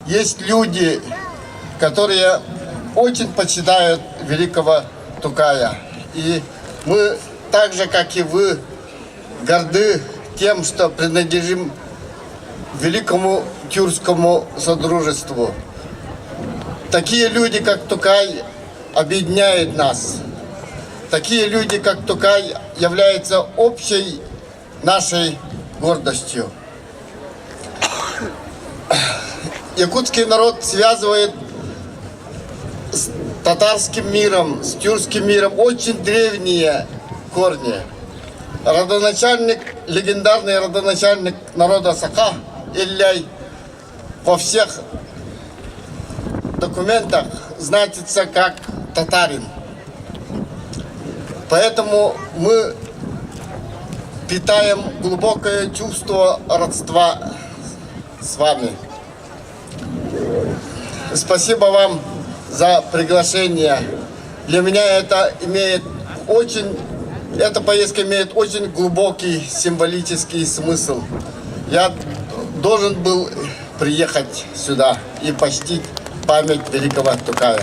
Есть люди, которые очень почитают великого Тукая. И мы, так же, как и вы, горды тем, что принадлежим великому тюркскому содружеству. Такие люди, как Тукай, объединяют нас. Такие люди, как Тукай, являются общей нашей гордостью. Якутский народ связывает с татарским миром, с тюркским миром очень древние корни. Родоначальник, легендарный родоначальник народа Сака, Илляй, во всех документах значится как татарин. Поэтому мы питаем глубокое чувство родства с вами. Спасибо вам за приглашение. Для меня эта поездка имеет очень глубокий символический смысл. Я должен был приехать сюда и почтить память великого Тукая.